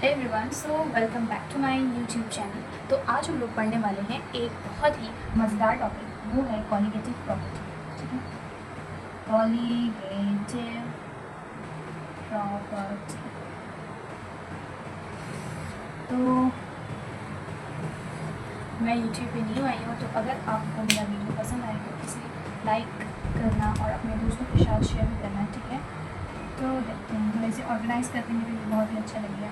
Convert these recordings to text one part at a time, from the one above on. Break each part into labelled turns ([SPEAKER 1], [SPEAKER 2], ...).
[SPEAKER 1] Hey everyone, so welcome back to my YouTube channel. तो आज हम लोग पढ़ने वाले हैं एक बहुत ही मज़ेदार टॉपिक, वो है कॉलिगेटिव प्रॉपर्टी। ठीक है, कॉलिगेटिव प्रॉपर्टी। तो मैं यूट्यूब पे न्यू आई हूँ, तो अगर आपको मेरा वीडियो पसंद आए तो इसे लाइक करना और अपने दोस्तों के साथ शेयर भी करना। ठीक है, तो देखते हैं, थोड़े से ऑर्गेनाइज करते हैं तो बहुत ही अच्छा लगेगा।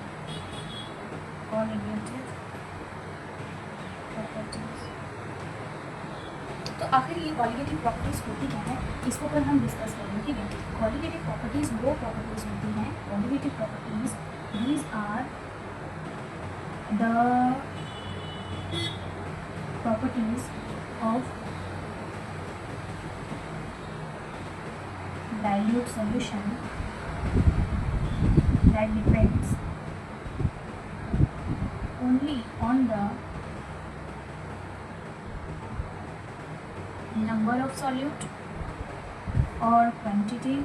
[SPEAKER 1] कॉलिगेटिव प्रॉपर्टीज, तो आखिर ये कॉलिगेटिव प्रॉपर्टीज़ होती क्या है, इसको कल हम डिस्कस करेंगे। ठीक है, कॉलिगेटिव प्रॉपर्टीज़ वो प्रॉपर्टीज़ होती हैं, colligative properties these are the properties of dilute solution that depends only on the number of solute or quantity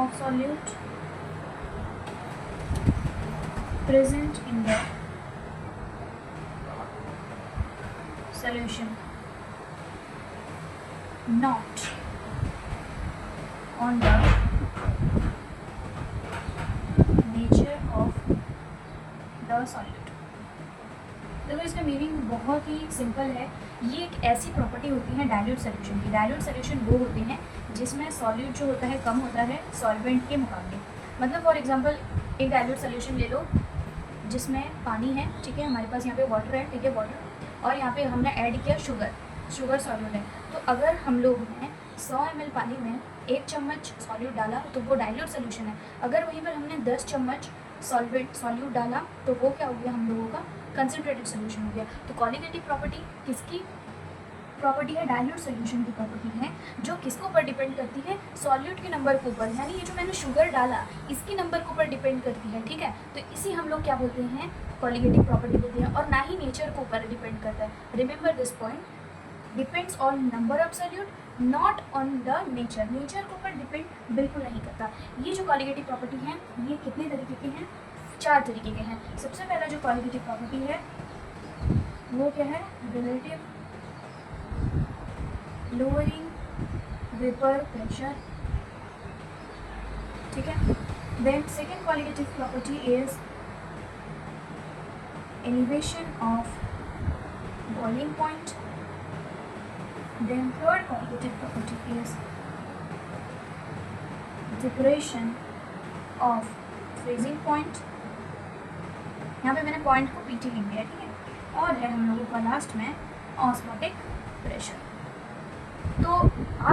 [SPEAKER 1] of solute present in the solution, not on the nature of the solute। देखो, इसका meaning बहुत ही simple है। ये एक ऐसी property होती है dilute solution की। डाइल्यूट सोल्यूशन वो होते हैं जिसमें सॉल्यूट जो होता है कम होता है सॉल्वेंट के मुकाबले। मतलब फॉर एग्जांपल एक डाइल्यूट सोल्यूशन ले लो जिसमें पानी है, ठीक है, हमारे पास यहाँ पे वाटर है, ठीक है, वाटर, और यहाँ पे हमने ऐड किया शुगर सॉल्यूट है। तो अगर हम लोग ने 100 ml पानी में 1 चम्मच सॉल्यूट डाला तो वो डाइल्यूट सोल्यूशन है। अगर वहीं पर हमने 10 चम्मच सॉल्यूट डाला तो वो क्या हो गया, हम लोगों का कंसनट्रेटेड सोल्यूशन हो गया। तो कॉलिगेटिव प्रॉपर्टी किसकी प्रॉपर्टी है? डाइल्यूट सोल्यूशन की प्रॉपर्टी है, जो किसके ऊपर डिपेंड करती है? सॉल्यूट के नंबर के ऊपर, यानी ये जो मैंने शुगर डाला इसकी नंबर के ऊपर डिपेंड करती है। ठीक है, तो इसी हम लोग क्या बोलते हैं, कॉलिगेटिव प्रॉपर्टी बोलते हैं, और ना ही नेचर के ऊपर डिपेंड करता है। Remember this point, depends on number of solute, not on the nature. Nature के ऊपर डिपेंड बिल्कुल नहीं करता। ये जो कॉलिगेटिव प्रॉपर्टी है ये कितने तरीके के हैं? 4 तरीके के हैं। सबसे पहला जो कॉलिगेटिव प्रॉपर्टी है वो क्या है? Relative lowering vapour pressure. ठीक है, then second colligative property is elevation of boiling point. Then third qualitative property is depression of freezing point। यहाँ पे मैंने पॉइंट को पीटी लिख दिया, ठीक है, और है हम लोगों का लास्ट में ऑस्मोटिक प्रेशर। तो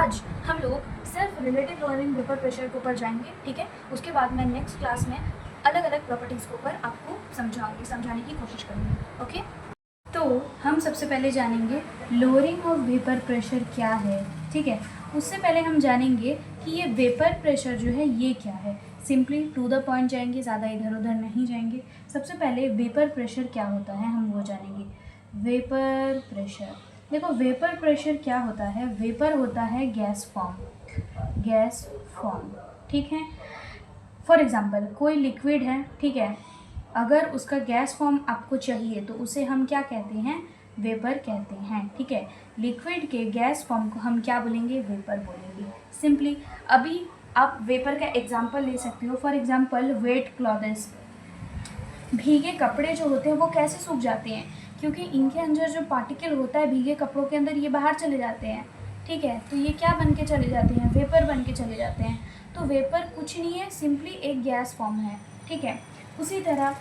[SPEAKER 1] आज हम लोग सिर्फ रिलेटिव लोअरिंग वेपर प्रेशर के ऊपर जाएंगे, ठीक है। उसके बाद मैं नेक्स्ट क्लास में अलग अलग प्रॉपर्टीज़ के ऊपर आपको समझाने की कोशिश करूँगी। ओके, तो हम सबसे पहले जानेंगे लोअरिंग ऑफ वेपर प्रेशर क्या है। ठीक है, उससे पहले हम जानेंगे कि ये वेपर प्रेशर जो है ये क्या है। सिंपली टू द पॉइंट जाएंगे, ज़्यादा इधर उधर नहीं जाएंगे। सबसे पहले वेपर प्रेशर क्या होता है हम वो जानेंगे। वेपर प्रेशर, देखो वेपर प्रेशर क्या होता है? वेपर होता है गैस फॉर्म। ठीक है, फॉर एग्ज़ाम्पल कोई लिक्विड है, ठीक है, अगर उसका गैस फॉर्म आपको चाहिए तो उसे हम क्या कहते हैं? वेपर कहते हैं। ठीक है, लिक्विड के गैस फॉर्म को हम क्या बोलेंगे? वेपर बोलेंगे। सिंपली अभी आप वेपर का एग्जांपल ले सकते हो। फॉर एग्जांपल वेट क्लॉथ्स, भीगे कपड़े जो होते हैं वो कैसे सूख जाते हैं? क्योंकि इनके अंदर जो पार्टिकल होता है भीगे कपड़ों के अंदर, ये बाहर चले जाते हैं। ठीक है, तो ये क्या बन के चले जाते हैं? वेपर बन के चले जाते हैं। तो वेपर कुछ नहीं है, सिंपली एक गैस फॉर्म है। ठीक है, उसी तरह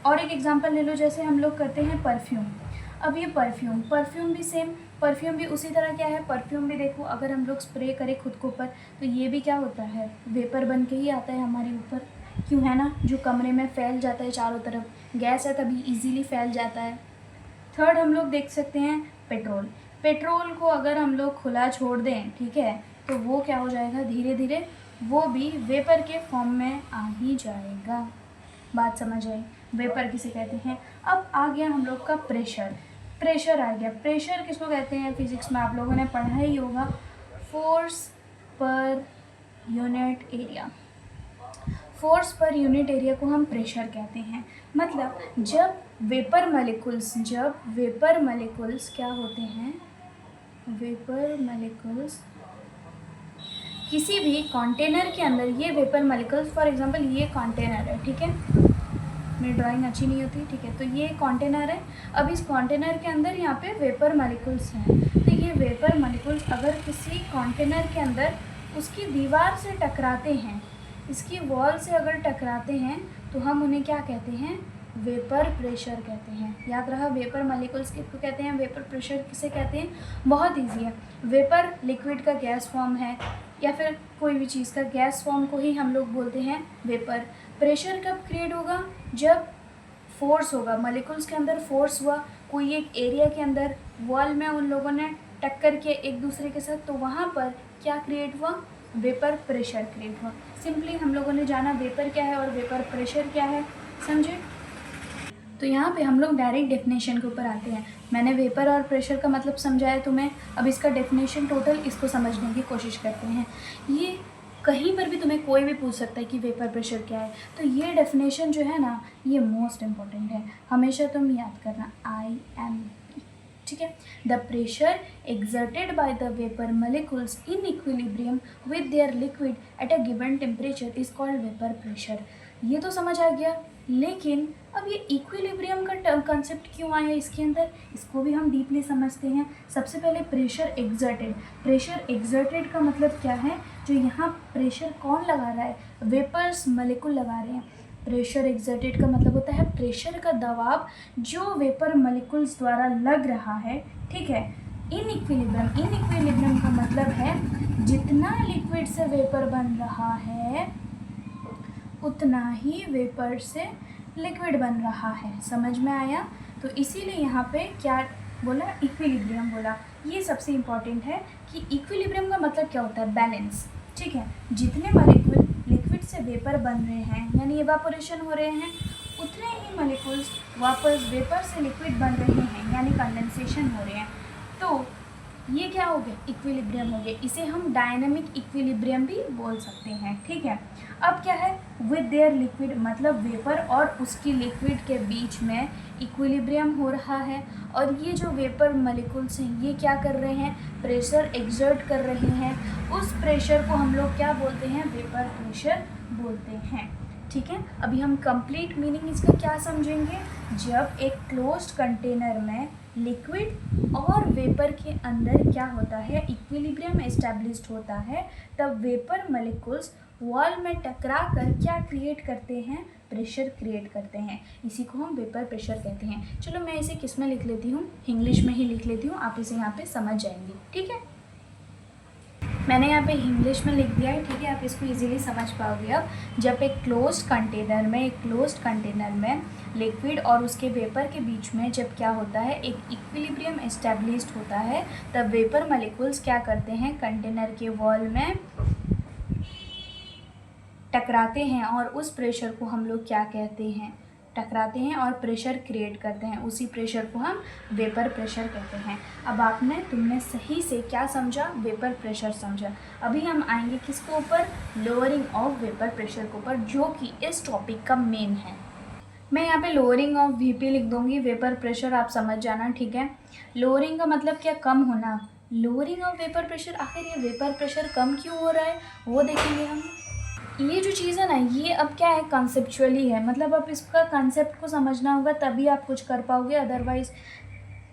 [SPEAKER 1] और एक एग्जांपल ले लो, जैसे हम लोग करते हैं परफ्यूम। अब ये परफ्यूम भी सेम, परफ्यूम भी उसी तरह क्या है? परफ्यूम भी देखो, अगर हम लोग स्प्रे करें खुद के ऊपर तो ये भी क्या होता है? वेपर बन के ही आता है हमारे ऊपर। क्यों है ना, जो कमरे में फैल जाता है चारों तरफ, गैस है तभी इजीली फैल जाता है। थर्ड हम लोग देख सकते हैं पेट्रोल को अगर हम लोग खुला छोड़ दें, ठीक है, तो वो क्या हो जाएगा? धीरे धीरे वो भी वेपर के फॉर्म में आ ही जाएगा। बात समझ आई? वेपर किसे कहते हैं। अब आ गया हम लोग का प्रेशर आ गया। प्रेशर किसको कहते हैं? फिजिक्स में आप लोगों ने पढ़ा ही होगा, force per unit area. Force per unit area को हम प्रेशर कहते हैं। मतलब जब वेपर मॉलिक्यूल्स क्या होते हैं, वेपर मॉलिक्यूल्स किसी भी कंटेनर के अंदर, ये वेपर मॉलिक्यूल्स फॉर एग्जांपल ये कंटेनर है, ठीक है, मेरी ड्राइंग अच्छी नहीं होती, ठीक है, तो ये कंटेनर है। अब इस कंटेनर के अंदर यहाँ पे वेपर मॉलिक्यूल्स हैं, तो ये वेपर मॉलिक्यूल्स अगर किसी कंटेनर के अंदर उसकी दीवार से टकराते हैं, इसकी वॉल से अगर टकराते हैं, तो हम उन्हें क्या कहते हैं, वेपर प्रेशर कहते हैं। याद रहा, वेपर मॉलिक्यूल्स किसको कहते हैं, वेपर प्रेशर किसे कहते हैं। बहुत ईजी है। वेपर लिक्विड का गैस फॉर्म है, या फिर कोई भी चीज़ का गैस फॉर्म को ही हम लोग बोलते हैं वेपर। प्रेशर कब क्रिएट होगा, जब फोर्स होगा, मॉलिक्यूल्स के अंदर फोर्स हुआ, कोई एक एरिया के अंदर वॉल में उन लोगों ने टक्कर किया एक दूसरे के साथ, तो वहाँ पर क्या क्रिएट हुआ, वेपर प्रेशर क्रिएट हुआ। सिंपली हम लोगों ने जाना वेपर क्या है और वेपर प्रेशर क्या है, समझे। तो यहाँ पे हम लोग डायरेक्ट डेफिनेशन के ऊपर आते हैं। मैंने वेपर और प्रेशर का मतलब समझाया तुम्हें, अब इसका डेफिनेशन टोटल इसको समझने की कोशिश करते हैं। ये कहीं पर भी तुम्हें कोई भी पूछ सकता है कि वेपर प्रेशर क्या है, तो ये डेफिनेशन जो है ना, ये मोस्ट इम्पॉर्टेंट है, हमेशा तुम याद करना, IMP, ठीक है। The pressure exerted by the vapour molecules in equilibrium with their liquid at a given temperature is called vapour pressure. ये तो समझ आ गया, लेकिन अब ये इक्विलिब्रियम का कंसेप्ट क्यों आया इसके अंदर, इसको भी हम डीपली समझते हैं। सबसे पहले प्रेशर एक्सर्टेड का मतलब क्या है, जो यहाँ प्रेशर कौन लगा रहा है, वेपर्स मॉलिक्यूल लगा रहे हैं। प्रेशर एक्सर्टेड का मतलब होता है प्रेशर का दबाव जो वेपर मॉलिक्यूल्स द्वारा लग रहा है, ठीक है। इन इक्विलिब्रियम का मतलब है जितना लिक्विड से वेपर बन रहा है उतना ही वेपर से लिक्विड बन रहा है, समझ में आया। तो इसीलिए यहाँ पे क्या बोला, इक्विलिब्रियम बोला। ये सबसे इम्पॉर्टेंट है कि इक्विलिब्रियम का मतलब क्या होता है, बैलेंस, ठीक है। जितने मॉलिक्यूल लिक्विड से वेपर बन रहे हैं, यानी इवापोरेशन हो रहे हैं, उतने ही मॉलिक्यूल्स वापस वेपर से लिक्विड बन रहे हैं, यानी कंडेंसेशन हो रहे हैं। तो ये क्या हो गए, इक्विलिब्रियम हो गए। इसे हम डायनामिक इक्विलिब्रियम भी बोल सकते हैं, ठीक है। अब क्या है, विद देयर लिक्विड, मतलब वेपर और उसकी लिक्विड के बीच में इक्विलिब्रियम हो रहा है, और ये जो वेपर मॉलिक्यूल्स हैं ये क्या कर रहे हैं, प्रेशर एक्सर्ट कर रहे हैं। उस प्रेशर को हम लोग क्या बोलते हैं, वेपर प्रेशर बोलते हैं, ठीक है। अभी हम कंप्लीट मीनिंग इसका क्या समझेंगे, जब एक क्लोज्ड कंटेनर में लिक्विड और वेपर के अंदर क्या होता है, इक्विलिब्रियम एस्टैब्लिश्ड होता है, तब वेपर मॉलिक्यूल्स वॉल में टकरा कर क्या क्रिएट करते हैं, प्रेशर क्रिएट करते हैं। इसी को हम वेपर प्रेशर कहते हैं। चलो मैं इसे किस में लिख लेती हूँ, इंग्लिश में ही लिख लेती हूँ, आप इसे यहाँ पे समझ जाएंगी, ठीक है। मैंने यहाँ पे इंग्लिश में लिख दिया है, ठीक है, आप इसको इजीली समझ पाओगे। अब जब एक क्लोज्ड कंटेनर में लिक्विड और उसके वेपर के बीच में जब क्या होता है, एक इक्विलिब्रियम एस्टैब्लिश्ड होता है, तब वेपर मॉलिक्यूल्स क्या करते हैं, कंटेनर के वॉल में टकराते हैं, और उस प्रेशर को हम लोग क्या कहते हैं, टकराते हैं और प्रेशर क्रिएट करते हैं। उसी प्रेशर को हम वेपर प्रेशर कहते हैं। अब तुमने सही से क्या समझा, वेपर प्रेशर समझा। अभी हम आएंगे किसके ऊपर, लोअरिंग ऑफ वेपर प्रेशर के ऊपर, जो कि इस टॉपिक का मेन है। मैं यहाँ पे लोअरिंग ऑफ VP लिख दूँगी, वेपर प्रेशर आप समझ जाना, ठीक है। लोअरिंग का मतलब क्या, कम होना। लोअरिंग ऑफ वेपर प्रेशर, आखिर ये वेपर प्रेशर कम क्यों हो रहा है वो देखेंगे हम। ये जो चीज़ है ना, ये अब क्या है, कॉन्सेप्चुअली है, मतलब अब इसका कॉन्सेप्ट को समझना होगा तभी आप कुछ कर पाओगे, अदरवाइज़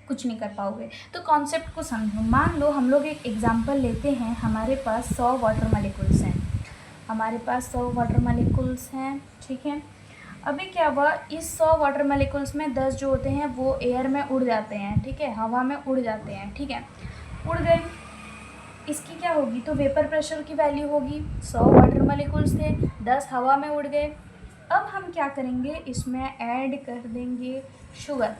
[SPEAKER 1] कुछ नहीं कर पाओगे। तो कॉन्सेप्ट को समझो। मान लो हम लोग एक एग्जांपल लेते हैं, हमारे पास 100 वाटर मॉलिक्यूल्स हैं, ठीक है। अभी क्या हुआ, इस 100 वाटर मॉलिक्यूल्स में 10 जो होते हैं वो एयर में उड़ जाते हैं, ठीक है, हवा में उड़ जाते हैं, ठीक है, उड़ गए। इसकी क्या होगी, तो वेपर प्रेशर की वैल्यू होगी, 100 वाटर मॉलिक्यूल्स थे, 10 हवा में उड़ गए। अब हम क्या करेंगे, इसमें ऐड कर देंगे शुगर,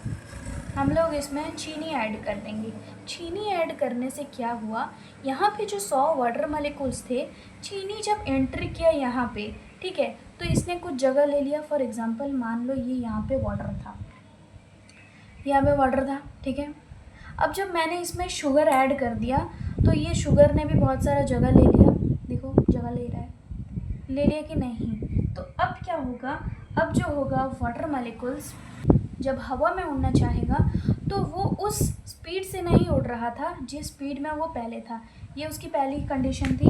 [SPEAKER 1] हम लोग इसमें चीनी ऐड कर देंगे। चीनी ऐड करने से क्या हुआ, यहाँ पे जो 100 वाटर मॉलिक्यूल्स थे, चीनी जब एंटर किया यहाँ पे, ठीक है, तो इसने कुछ जगह ले लिया। फॉर एग्जांपल मान लो ये यहाँ पे वाटर था, ठीक है। अब जब मैंने इसमें शुगर ऐड कर दिया तो ये शुगर ने भी बहुत सारा जगह ले लिया, देखो जगह ले रहा है, ले लिया कि नहीं। तो अब क्या होगा, अब जो होगा वाटर मॉलिक्यूल्स जब हवा में उड़ना चाहेगा तो वो उस स्पीड से नहीं उड़ रहा था जिस स्पीड में वो पहले था। ये उसकी पहली कंडीशन थी,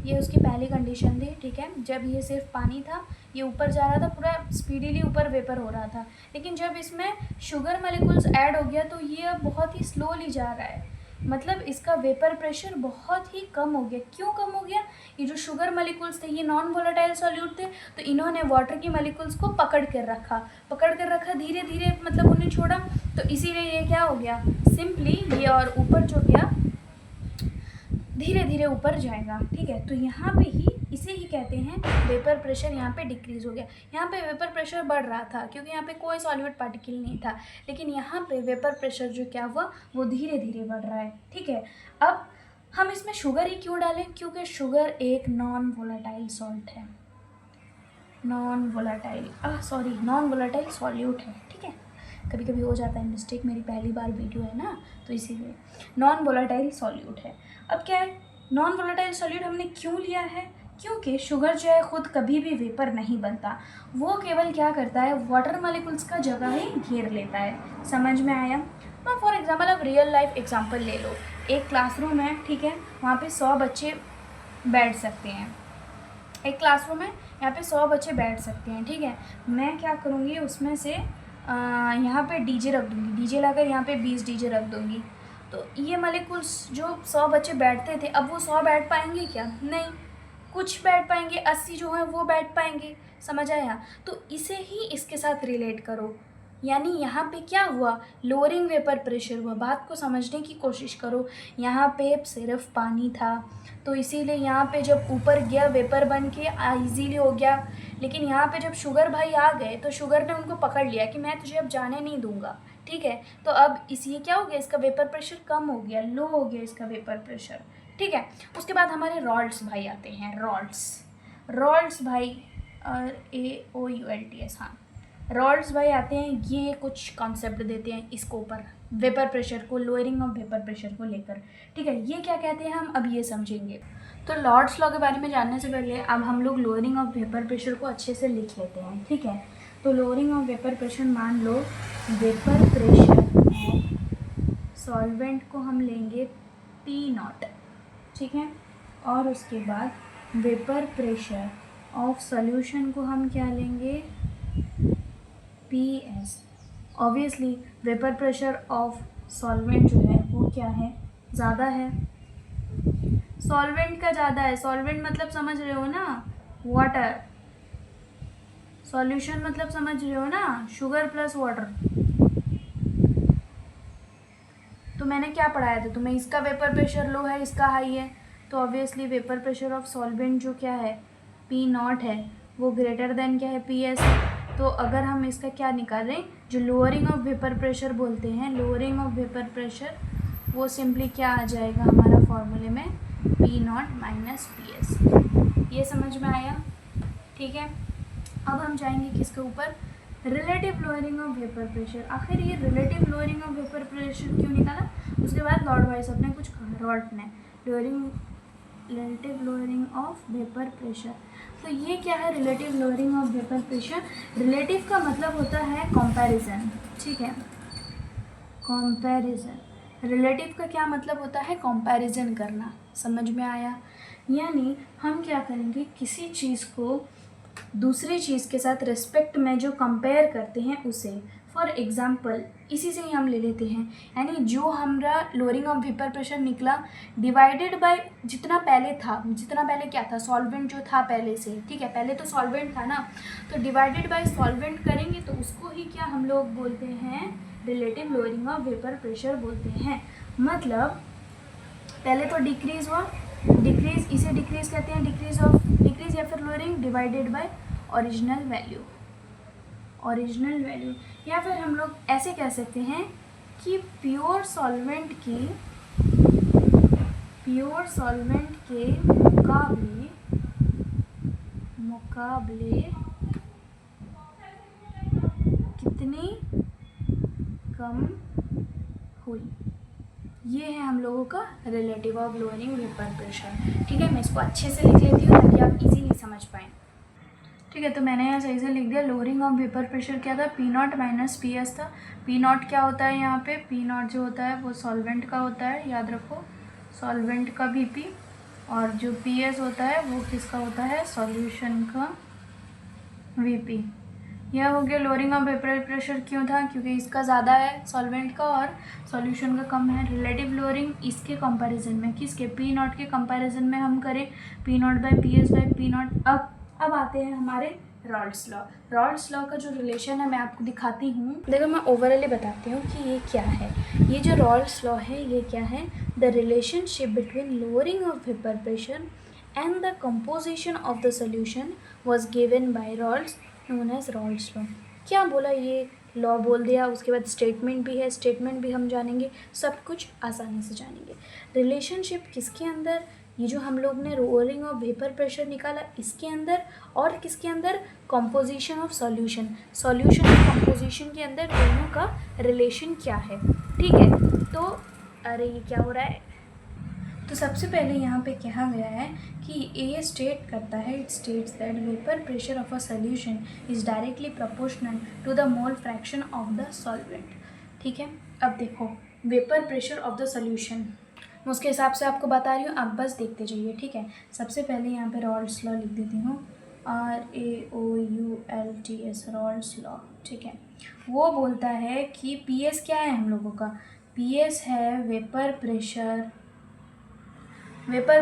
[SPEAKER 1] ये उसकी पहली कंडीशन थी, ठीक है। जब ये सिर्फ पानी था, ये ऊपर जा रहा था, पूरा स्पीडीली ऊपर वेपर हो रहा था। लेकिन जब इसमें शुगर मॉलिक्यूल्स ऐड हो गया तो ये अब बहुत ही स्लोली जा रहा है, मतलब इसका वेपर प्रेशर बहुत ही कम हो गया। क्यों कम हो गया, ये जो शुगर मॉलिक्यूल्स थे ये नॉन वोलेटाइल सॉल्यूट थे, तो इन्होंने वाटर की मॉलिक्यूल्स को पकड़ कर रखा, धीरे धीरे मतलब उन्हें छोड़ा, तो इसीलिए ये क्या हो गया, सिंपली ये और ऊपर जो गया धीरे धीरे ऊपर जाएगा, ठीक है। तो यहाँ पे ही इसे ही कहते हैं वेपर प्रेशर यहाँ पे डिक्रीज़ हो गया। यहाँ पे वेपर प्रेशर बढ़ रहा था क्योंकि यहाँ पे कोई सॉल्यूट पार्टिकल नहीं था, लेकिन यहाँ पे वेपर प्रेशर जो क्या हुआ वो धीरे धीरे बढ़ रहा है, ठीक है। अब हम इसमें शुगर ही क्यों डालें, क्योंकि शुगर एक नॉन वोलेटाइल सॉल्ट है, नॉन वोलेटाइल सॉल्यूट है, ठीक है। कभी कभी हो जाता है मिस्टेक, मेरी पहली बार वीडियो है ना, तो इसीलिए नॉन वोलेटाइल सॉल्यूट है। अब क्या है, नॉन वोलेटाइल सॉल्यूट हमने क्यों लिया है, क्योंकि शुगर जो है ख़ुद कभी भी वेपर नहीं बनता, वो केवल क्या करता है, वाटर मॉलिक्यूल्स का जगह ही घेर लेता है। समझ में आया। तो फॉर एग्जांपल आप रियल लाइफ एग्जांपल ले लो, एक क्लासरूम है, ठीक है, वहाँ पे 100 बच्चे बैठ सकते हैं, एक क्लासरूम है, यहाँ पे 100 बच्चे बैठ सकते हैं, ठीक है। मैं क्या करूँगी, उसमें से यहाँ पे डीजे रख दूँगी, डीजे लाकर यहाँ पे 20 डीजे रख दूँगी, तो ये मॉलिक्यूल्स जो 100 बच्चे बैठते थे, अब वो 100 बैठ पाएंगे क्या, नहीं, कुछ बैठ पाएंगे, 80 जो हैं वो बैठ पाएंगे। समझ आया। तो इसे ही इसके साथ रिलेट करो, यानी यहाँ पे क्या हुआ, लोअरिंग वेपर प्रेशर हुआ। बात को समझने की कोशिश करो, यहाँ पे सिर्फ पानी था तो इसीलिए यहाँ पे जब ऊपर गया वेपर बन के ईजीली हो गया, लेकिन यहाँ पे जब शुगर भाई आ गए तो शुगर ने उनको पकड़ लिया कि मैं तुझे अब जाने नहीं दूंगा, ठीक है। तो अब इसलिए क्या हो गया, इसका वेपर प्रेशर कम हो गया, लो हो गया इसका वेपर प्रेशर, ठीक है। उसके बाद हमारे रॉल्ट्स भाई आते हैं, रॉल्ट्स भाई RAOULTS, हाँ, रॉल्ट्स भाई आते हैं, ये कुछ कॉन्सेप्ट देते हैं इसको ऊपर वेपर प्रेशर को, लोअरिंग ऑफ वेपर प्रेशर को लेकर, ठीक है। ये क्या कहते हैं हम अब ये समझेंगे। तो लॉर्ड्स लॉ के बारे में जानने से पहले अब हम लोग लोअरिंग ऑफ वेपर प्रेशर को अच्छे से लिख लेते हैं, ठीक है। तो लोअरिंग ऑफ वेपर प्रेशर, मान लो वेपर प्रेशर ऑफ सॉल्वेंट को हम लेंगे P0, ठीक है, और उसके बाद वेपर प्रेशर ऑफ सॉल्यूशन को हम क्या लेंगे, PS। Obviously vapour pressure of solvent जो है वो क्या है, ज़्यादा है, सॉल्वेंट का ज़्यादा है। सॉल्वेंट मतलब समझ रहे हो ना, वाटर, सॉल्यूशन मतलब समझ रहे हो ना, शुगर प्लस वाटर। तो मैंने क्या पढ़ाया था तुम्हें, इसका वेपर प्रेशर लो है, इसका हाई है, तो obviously vapour pressure of solvent जो क्या है P0 है वो ग्रेटर देन क्या है PS। तो अगर हम इसका क्या निकाल रहे हैं, जो लोअरिंग ऑफ वेपर प्रेशर बोलते हैं, लोअरिंग ऑफ वेपर प्रेशर, वो सिंपली क्या आ जाएगा हमारा फॉर्मूले में P0 माइनस PS। ये समझ में आया, ठीक है। अब हम जाएंगे किसके ऊपर, relative lowering of vapour pressure. आखिर ये relative lowering of vapour pressure क्यों निकाला, उसके बाद लॉर्ड वाइसप ने कुछ कहा, रॉल्ट ने, relative lowering of vapour pressure. तो ये क्या है, relative lowering of vapour pressure. Relative का मतलब होता है कंपैरिजन, ठीक है, कंपैरिजन। रिलेटिव का क्या मतलब होता है, कंपैरिजन करना। समझ में आया। यानी हम क्या करेंगे, किसी चीज़ को दूसरी चीज़ के साथ रिस्पेक्ट में जो कंपेयर करते हैं उसे, फॉर एग्ज़ाम्पल इसी से ही हम ले लेते हैं, यानी जो हमारा लोअरिंग ऑफ वेपर प्रेशर निकला डिवाइडेड बाय जितना पहले था, जितना पहले क्या था, सॉल्वेंट जो था पहले से, ठीक है, पहले तो सॉल्वेंट था ना, तो डिवाइडेड बाय सॉल्वेंट करेंगे तो उसको ही क्या हम लोग बोलते हैं, relative lowering of vapour pressure बोलते हैं। मतलब पहले तो डिक्रीज़ हुआ, डिक्रीज़, इसे डिक्रीज़ कहते हैं, डिक्रीज़ या फिर lowering divided by original value, original value. या फिर हम लोग ऐसे कह सकते हैं कि प्योर सॉल्वेंट के मुकाबले कितनी कम हुई, ये है हम लोगों का relative of lowering vapour pressure, ठीक है। मैं इसको अच्छे से लिख लेती हूँ ताकि आप इजीली समझ पाएँ। ठीक है, तो मैंने यहाँ सही से लिख दिया। लोअरिंग ऑफ वेपर प्रेशर क्या था, P not minus P S था। पी नॉट क्या होता है यहाँ पे, पी नॉट जो होता है वो सॉल्वेंट का होता है, याद रखो, सॉल्वेंट का वीपी, और जो पी एस होता है वो किसका होता है, सॉल्यूशन का वीपी। यह हो गया लोअरिंग ऑफ वेपर प्रेशर। क्यों था, क्योंकि इसका ज़्यादा है सॉल्वेंट का और सॉल्यूशन का कम है। रिलेटिव लोअरिंग इसके कंपैरिजन में, किसके, पी नॉट के कंपैरिजन में हम करें, P not by P S by P not. अब आते हैं हमारे रॉल्स लॉ। रॉल्स लॉ का जो रिलेशन है मैं आपको दिखाती हूँ। देखो मैं ओवरऑली बताती हूँ कि ये क्या है। ये जो रॉल्स लॉ है ये क्या है, the relationship between lowering of vapour pressure and the composition of the solution was given by Raoult's known as Raoult's law. क्या बोला, ये लॉ बोल दिया, उसके बाद स्टेटमेंट भी है, स्टेटमेंट भी हम जानेंगे, सब कुछ आसानी से जानेंगे। रिलेशनशिप किसके अंदर, ये जो हम लोग ने रोलिंग ऑफ वेपर प्रेशर निकाला इसके अंदर, और किसके अंदर, कंपोजिशन ऑफ सॉल्यूशन, सॉल्यूशन और कंपोजिशन के अंदर दोनों का रिलेशन क्या है। ठीक है, तो अरे ये क्या हो रहा है, तो सबसे पहले यहाँ पे कहा गया है कि ए स्टेट करता है, it states that vapour pressure of a solution is directly proportional to the mole fraction of the solvent. ठीक है, अब देखो vapour pressure of the solution मैं उसके हिसाब से आपको बता रही हूँ, आप बस देखते जाइए। ठीक है, सबसे पहले यहाँ पे रॉल्स लॉ लिख देती हूँ, RAOULTS, रॉल्स लॉ। ठीक है, वो बोलता है कि PS क्या है हम लोगों का, PS है vapour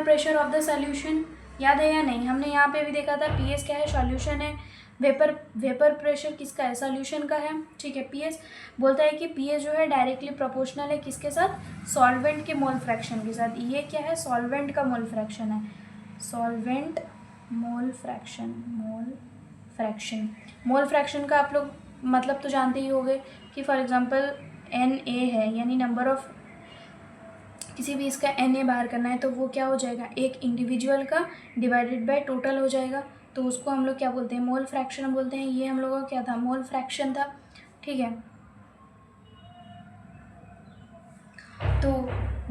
[SPEAKER 1] pressure of the solution. याद है या नहीं, हमने यहाँ पे भी देखा था PS क्या है, सॉल्यूशन है, वेपर प्रेशर किसका है, सॉल्यूशन का है। ठीक है, PS बोलता है कि PS जो है डायरेक्टली प्रोपोर्शनल है किसके साथ, सॉल्वेंट के मोल फ्रैक्शन के साथ। ये क्या है, सॉल्वेंट का मोल फ्रैक्शन है, सॉल्वेंट मोल फ्रैक्शन का आप लोग मतलब तो जानते ही होंगे कि फॉर एग्जांपल Na है, यानी नंबर ऑफ, किसी भी इसका Na बाहर करना है तो वो क्या हो जाएगा, एक इंडिविजुअल का डिवाइडेड बाय टोटल हो जाएगा, तो उसको हम लोग क्या बोलते हैं, मोल फ्रैक्शन बोलते हैं। ये हम लोगों का क्या था, मोल फ्रैक्शन था। ठीक है, तो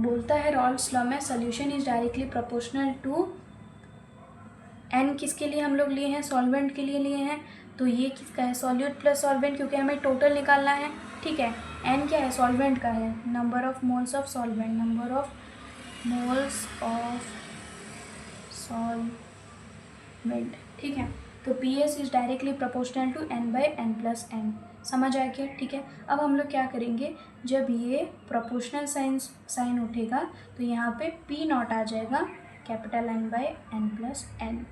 [SPEAKER 1] बोलता है रॉल्स लॉ में solution is directly proportional to N, किसके लिए हम लोग लिए हैं, सॉल्वेंट के लिए लिए हैं, तो ये किसका है, सॉल्यूट प्लस सॉल्वेंट, क्योंकि हमें टोटल निकालना है। ठीक है, N क्या है, सॉल्वेंट का है, number of moles of solvent, number of moles of solvent. ठीक है, तो PS is directly proportional to N/N+N, समझ आया क्या। ठीक है, अब हम लोग क्या करेंगे, जब ये प्रोपोर्शनल साइन उठेगा तो यहाँ पे P नॉट आ जाएगा, कैपिटल N/N+N।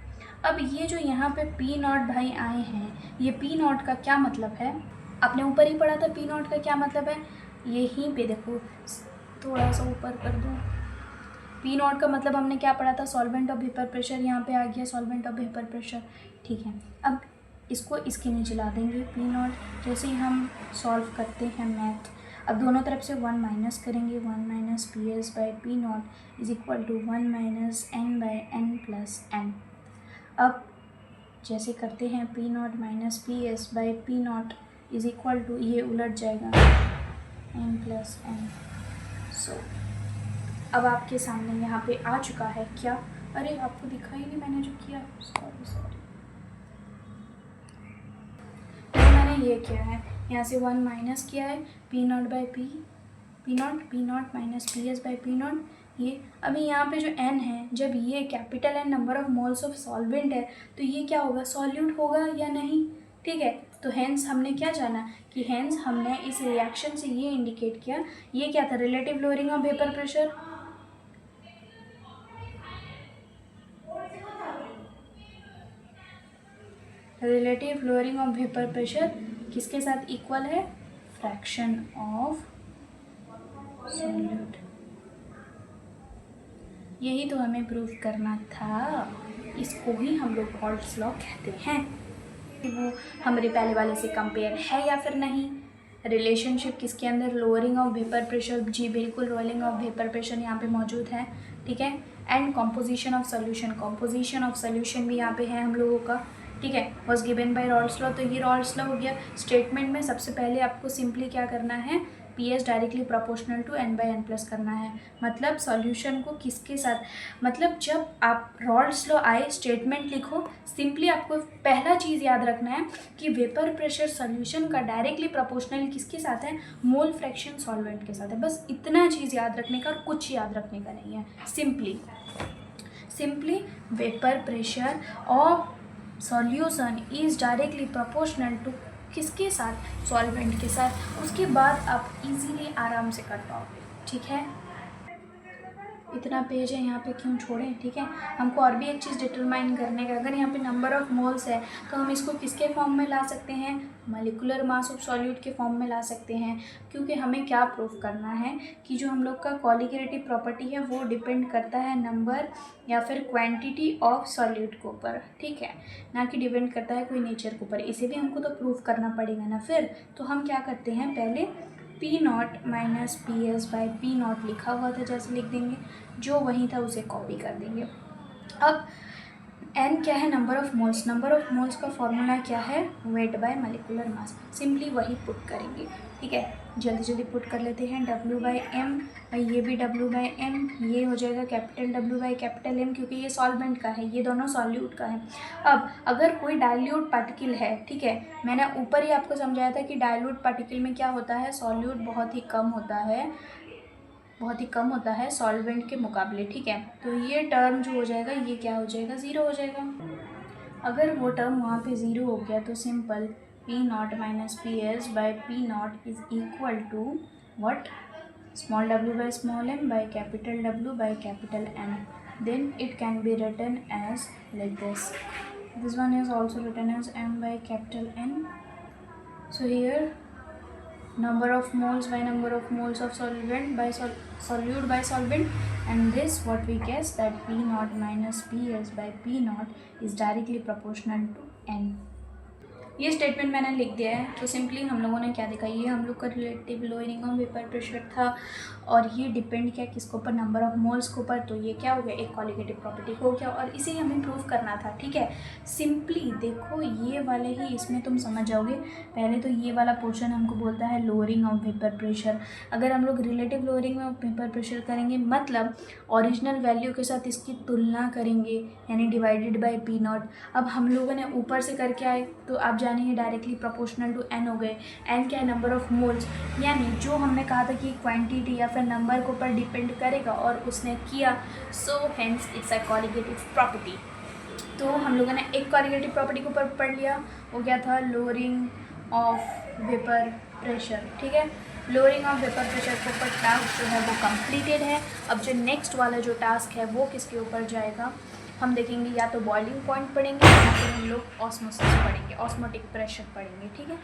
[SPEAKER 1] अब ये जो यहाँ पे P नॉट भाई आए हैं, ये P नॉट का क्या मतलब है, आपने ऊपर ही पढ़ा था P नॉट का क्या मतलब है, यहीं पे देखो, थोड़ा सा ऊपर कर दूँ, P नॉट का मतलब हमने क्या पढ़ा था, सॉल्वेंट ऑफ वेपर प्रेशर, यहाँ पे आ गया सॉल्वेंट ऑफ वेपर प्रेशर। ठीक है, अब इसको इसके नीचे ला देंगे P नॉट, जैसे ही हम सॉल्व करते हैं मैथ, अब दोनों तरफ से 1 माइनस करेंगे, 1 minus PS/P not is equal to 1 minus N/N+N। अब जैसे करते हैं P not minus PS/P not is equal to, ये उलट जाएगा N+N। सो अब आपके सामने यहाँ पे आ चुका है क्या, अरे आपको दिखा ही नहीं मैंने जो किया, सॉरी मैंने ये किया है, यहाँ से 1 माइनस किया है P not minus PS/P not, ये अभी यहाँ पे जो N है, जब ये capital N number of moles of solvent है तो ये क्या होगा, सॉल्यूट होगा या नहीं। ठीक है, तो हेंस हमने क्या जाना कि हेंस हमने इस रिएक्शन से ये इंडिकेट किया, ये क्या था, relative lowering of vapour pressure. Relative lowering of vapour pressure किसके साथ इक्वल है, फ्रैक्शन ऑफ सॉल्यूट। यही तो हमें प्रूव करना था, इसको ही हम लोग रॉल्स लॉ कहते हैं। वो हमारे पहले वाले से कंपेयर है या फिर नहीं, रिलेशनशिप किसके अंदर, लोअरिंग ऑफ वेपर प्रेशर, जी बिल्कुल रोलिंग ऑफ वेपर प्रेशर यहाँ पे मौजूद है। ठीक है, एंड कॉम्पोजिशन ऑफ सोल्यूशन भी यहाँ पे है हम लोगों का। ठीक है, was given by Rawls law, तो ये रॉल्स लॉ हो गया। स्टेटमेंट में सबसे पहले आपको सिंपली क्या करना है, P S directly proportional to n by N plus करना है। मतलब सॉल्यूशन को किसके साथ, मतलब जब आप रॉल्स लॉ आए स्टेटमेंट लिखो, सिंपली आपको पहला चीज़ याद रखना है कि वेपर प्रेशर सॉल्यूशन का डायरेक्टली प्रोपोर्शनल किसके साथ है, मोल फ्रैक्शन सॉल्वेंट के साथ है। बस इतना चीज़ याद रखने का और कुछ याद रखने का नहीं है। Simply vapour pressure of solution is directly proportional to किसके साथ, सॉल्वेंट के साथ। उसके बाद आप इजीली आराम से कर पाओगे। ठीक है, इतना पेज है यहाँ पे क्यों छोड़ें। ठीक है, हमको और भी एक चीज़ डिटरमाइन करने का, अगर यहाँ पे नंबर ऑफ मोल्स है तो हम इसको किसके फॉर्म में ला सकते हैं, मॉलिक्यूलर मास ऑफ सॉल्यूट के फॉर्म में ला सकते हैं। क्योंकि हमें क्या प्रूफ करना है कि जो हम लोग का कॉलिगेटिव प्रॉपर्टी है वो डिपेंड करता है नंबर या फिर क्वांटिटी ऑफ सॉल्यूट के ऊपर। ठीक है, ना कि डिपेंड करता है कोई नेचर के ऊपर। इसे भी हमको तो प्रूफ करना पड़ेगा ना। फिर तो हम क्या करते हैं, पहले P not minus P S by P not लिखा हुआ था जैसे लिख देंगे, जो वहीं था उसे कॉपी कर देंगे। अब n क्या है, number of moles. Number of moles का फॉर्मूला क्या है, weight by molecular mass. Simply वही पुट करेंगे। ठीक है, जल्दी जल्दी पुट कर लेते हैं। W बाई एम, ये भी W बाई एम, ये हो जाएगा capital W by capital M, क्योंकि ये सॉल्वेंट का है, ये दोनों सॉल्यूट का है। अब अगर कोई डाइल्यूट पार्टिकल है, ठीक है, मैंने ऊपर ही आपको समझाया था कि डाइल्यूट पार्टिकल में क्या होता है, सॉल्यूट बहुत ही कम होता है सॉल्वेंट के मुकाबले। ठीक है, तो ये टर्म जो हो जाएगा ये क्या हो जाएगा, ज़ीरो हो जाएगा। अगर वो टर्म वहाँ पे ज़ीरो हो गया तो simple P not minus P S by P not is equal to what, small w by small m by capital W by capital M. Then it can be written as like this. This one is also written as m by capital N. So here number of moles by number of moles of solvent by solute by solvent, and this what we guess that P naught minus Ps by P naught is directly proportional to N. ये statement मैंने लिख दिया है। तो simply हम लोगों ने क्या देखा, ये हम लोग का relative lowering of vapour pressure था और ये डिपेंड किया किसके ऊपर, नंबर ऑफ मोल्स के ऊपर। तो ये क्या हो गया, एक कॉलिगेटिव प्रॉपर्टी हो गया और इसे हमें प्रूव करना था। ठीक है, सिंपली देखो ये वाले ही इसमें तुम समझ जाओगे। पहले तो ये वाला पोर्शन हमको बोलता है लोअरिंग ऑफ वेपर प्रेशर। अगर हम लोग रिलेटिव लोअरिंग में वेपर प्रेशर करेंगे मतलब ओरिजिनल वैल्यू के साथ इसकी तुलना करेंगे, यानी डिवाइडेड बाई पी नॉट। अब हम लोगों ने ऊपर से करके आए तो आप जानेंगे डायरेक्टली प्रोपोर्शनल टू n हो गए। n क्या है, नंबर ऑफ मोल्स, यानी जो हमने कहा था कि क्वांटिटी या फिर नंबर के ऊपर डिपेंड करेगा और उसने किया, so hence it's a colligative property. तो हम लोगों ने एक कॉलिगेटिव प्रॉपर्टी के ऊपर पढ़ लिया, वो क्या था, लोअरिंग ऑफ वेपर प्रेशर। ठीक है, लोअरिंग ऑफ वेपर प्रेशर के ऊपर टास्क जो है वो कंप्लीटेड है। अब जो नेक्स्ट वाला जो टास्क है वो किसके ऊपर जाएगा, हम देखेंगे या तो बॉइलिंग पॉइंट पढ़ेंगे या फिर हम लोग ऑस्मोसिस पढ़ेंगे, ऑस्मोटिक प्रेशर पढ़ेंगे। ठीक है,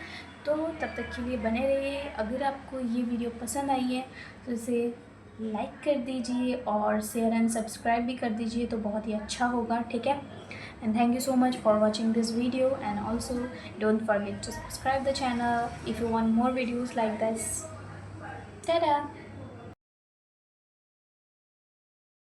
[SPEAKER 1] तो तब तक के लिए बने रहिए। अगर आपको ये वीडियो पसंद आई है तो इसे लाइक कर दीजिए और शेयर एंड सब्सक्राइब भी कर दीजिए, तो बहुत ही अच्छा होगा। ठीक है, and thank you so much for watching this video and also don't forget to subscribe the channel if you want more videos like this. Ta-da!